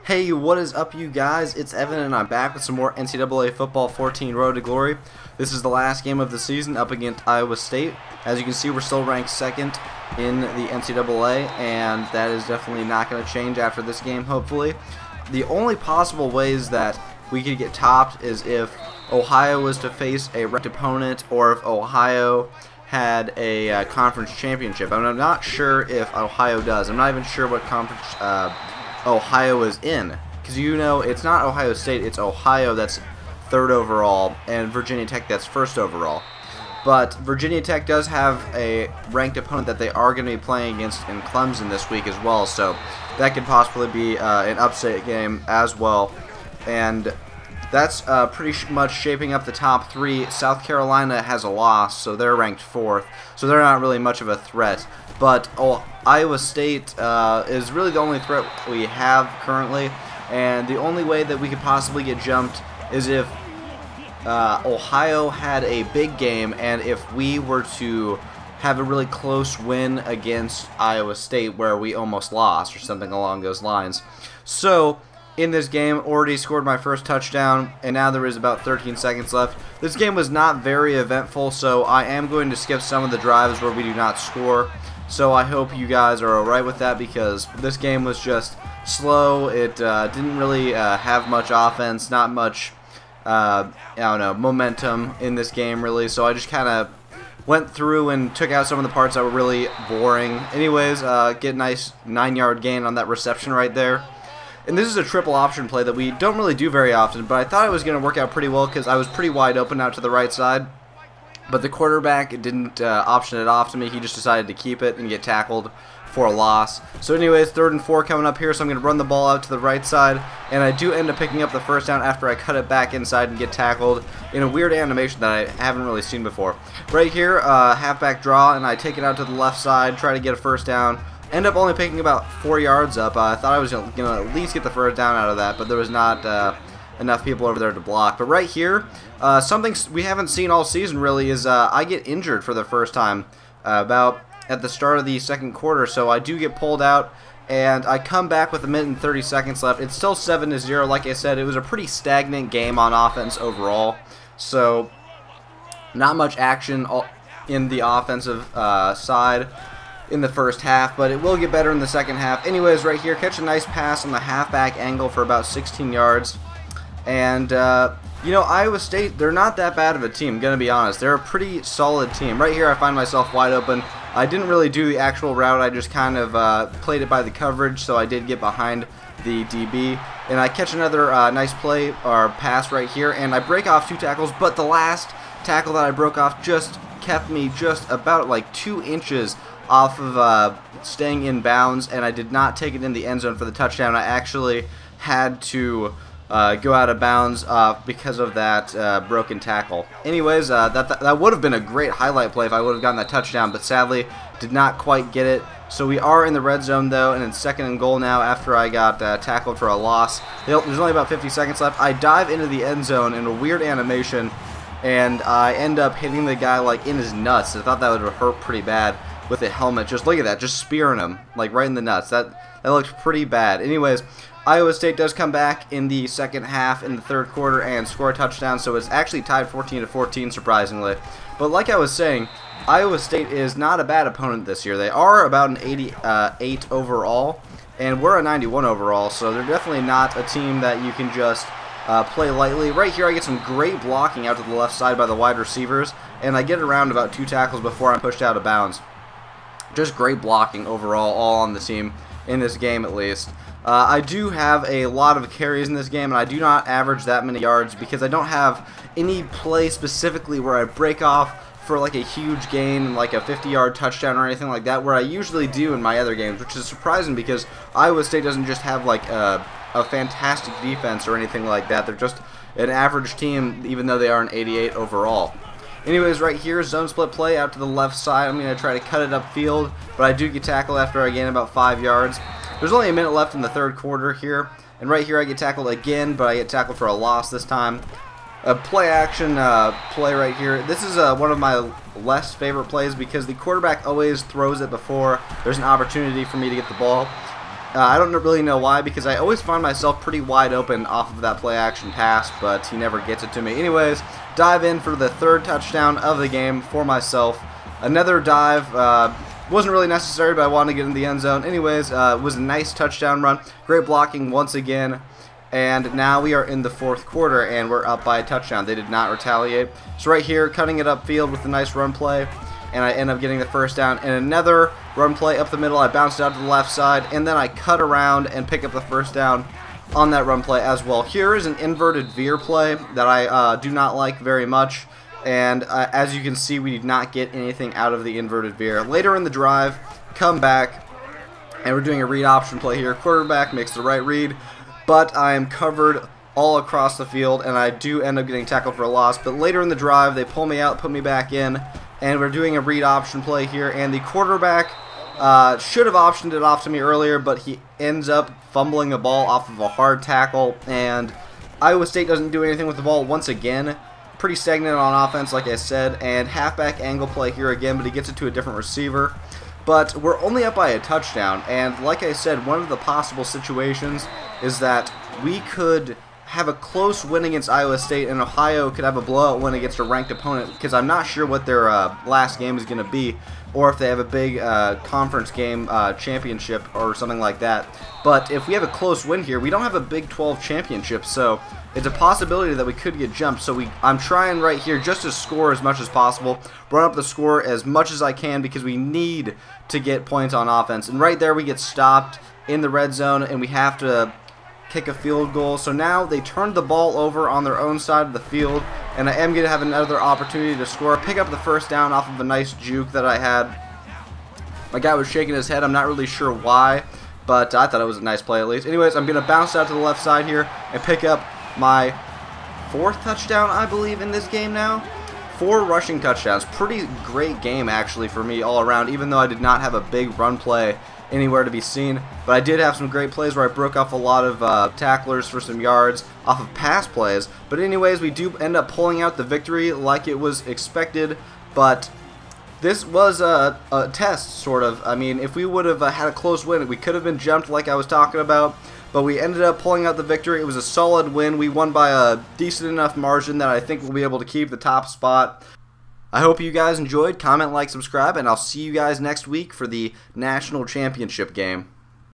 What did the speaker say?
Hey, what is up, you guys? It's Evan, and I'm back with some more NCAA Football 14 Road to Glory. This is the last game of the season up against Iowa State. As you can see, we're still ranked second in the NCAA, and that is definitely not going to change after this game, hopefully. The only possible ways that we could get topped is if Ohio was to face a ranked opponent, or if Ohio had a conference championship. I'm not sure if Ohio does. I'm not even sure what conference Ohio is in, because you know it's not Ohio State, it's Ohio that's third overall and Virginia Tech that's first overall. But Virginia Tech does have a ranked opponent that they are going to be playing against in Clemson this week as well, so that could possibly be an upset game as well. And that's pretty much shaping up the top three. South Carolina has a loss, so they're ranked fourth, so they're not really much of a threat. But Iowa State is really the only threat we have currently, and the only way that we could possibly get jumped is if Ohio had a big game, and if we were to have a really close win against Iowa State where we almost lost or something along those lines. So in this game, already scored my first touchdown, and now there is about 13 seconds left. This game was not very eventful, so I am going to skip some of the drives where we do not score. So I hope you guys are alright with that, because this game was just slow. It didn't really have much offense, not much, I don't know, momentum in this game really. So I just kind of went through and took out some of the parts that were really boring. Anyways, get a nice 9-yard gain on that reception right there. And this is a triple option play that we don't really do very often, but I thought it was going to work out pretty well because I was pretty wide open out to the right side. But the quarterback didn't option it off to me. He just decided to keep it and get tackled for a loss. So anyways, 3rd and 4 coming up here, so I'm going to run the ball out to the right side. And I do end up picking up the first down after I cut it back inside and get tackled in a weird animation that I haven't really seen before. Right here, halfback draw, and I take it out to the left side, try to get a first down. End up only picking about 4 yards up. I thought I was going to at least get the first down out of that, but there was not enough people over there to block. But right here, something we haven't seen all season really is I get injured for the first time about at the start of the second quarter. So I do get pulled out, and I come back with 1 minute and 30 seconds left. It's still 7-0. Like I said, it was a pretty stagnant game on offense overall. So not much action in the offensive side in the first half, but it will get better in the second half. Anyways, right here, catch a nice pass on the halfback angle for about 16 yards. And, you know, Iowa State, they're not that bad of a team, gonna be honest. They're a pretty solid team. Right here, I find myself wide open. I didn't really do the actual route. I just kind of played it by the coverage, so I did get behind the DB. And I catch another nice play or pass right here, and I break off 2 tackles, but the last tackle that I broke off just kept me just about like 2 inches off of staying in bounds, and I did not take it in the end zone for the touchdown. I actually had to go out of bounds because of that broken tackle. Anyways, that would have been a great highlight play if I would have gotten that touchdown, but sadly did not quite get it. So we are in the red zone though, and it's 2nd and goal now after I got tackled for a loss. There's only about 50 seconds left. I dive into the end zone in a weird animation, and I end up hitting the guy like in his nuts. I thought that would have hurt pretty bad with a helmet. Just look at that, just spearing him like right in the nuts. That looked pretty bad. Anyways, Iowa State does come back in the second half in the 3rd quarter and score a touchdown, so it's actually tied 14-14 surprisingly. But like I was saying, Iowa State is not a bad opponent this year. They are about an 88 overall, and we're a 91 overall, so they're definitely not a team that you can just play lightly. Right here, I get some great blocking out to the left side by the wide receivers, and I get around about 2 tackles before I'm pushed out of bounds. Just great blocking overall, all on the team in this game at least. I do have a lot of carries in this game, and I do not average that many yards because I don't have any play specifically where I break off for like a huge gain, like a 50-yard touchdown or anything like that, where I usually do in my other games, which is surprising because Iowa State doesn't just have like a fantastic defense or anything like that. They're just an average team, even though they are an 88 overall. Anyways, right here, zone split play out to the left side. I'm going to try to cut it upfield, but I do get tackled after I gain about 5 yards. There's only a minute left in the 3rd quarter here, and right here I get tackled again, but I get tackled for a loss this time. A play action play right here. This is one of my less favorite plays because the quarterback always throws it before there's an opportunity for me to get the ball. I don't really know why, because I always find myself pretty wide open off of that play action pass, but he never gets it to me. Anyways, dive in for the third touchdown of the game for myself. Another dive, wasn't really necessary, but I wanted to get in the end zone. Anyways, it was a nice touchdown run. Great blocking once again. And now we are in the fourth quarter, and we're up by a touchdown. They did not retaliate. So right here, cutting it upfield with a nice run play, and I end up getting the first down. And another run play up the middle. I bounced out to the left side, and then I cut around and pick up the first down on that run play as well. Here is an inverted veer play that I do not like very much. And as you can see, we did not get anything out of the inverted veer. Later in the drive, come back, and we're doing a read option play here. Quarterback makes the right read, but I am covered all across the field, and I do end up getting tackled for a loss. But later in the drive, they pull me out, put me back in, and we're doing a read option play here. And the quarterback should have optioned it off to me earlier, but he ends up fumbling the ball off of a hard tackle, and Iowa State doesn't do anything with the ball once again. Pretty stagnant on offense, like I said, and halfback angle play here again, but he gets it to a different receiver. But we're only up by a touchdown, and like I said, one of the possible situations is that we could have a close win against Iowa State, and Ohio could have a blowout win against a ranked opponent, because I'm not sure what their last game is going to be, or if they have a big conference game championship or something like that. But if we have a close win here, we don't have a Big 12 championship, so it's a possibility that we could get jumped. So I'm trying right here just to score as much as possible, run up the score as much as I can, because we need to get points on offense. And right there we get stopped in the red zone, and we have to kick a field goal. So now they turned the ball over on their own side of the field, and I am going to have another opportunity to score. Pick up the first down off of a nice juke that I had. My guy was shaking his head. I'm not really sure why, but I thought it was a nice play at least. Anyways, I'm going to bounce out to the left side here and pick up my fourth touchdown, I believe, in this game now. 4 rushing touchdowns. Pretty great game, actually, for me all around, even though I did not have a big run play anywhere to be seen. But I did have some great plays where I broke off a lot of tacklers for some yards off of pass plays. But anyways, we do end up pulling out the victory like it was expected. But this was a test, sort of. I mean, if we would have had a close win, we could have been jumped like I was talking about. But we ended up pulling out the victory. It was a solid win. We won by a decent enough margin that I think we'll be able to keep the top spot. I hope you guys enjoyed. Comment, like, subscribe, and I'll see you guys next week for the national championship game.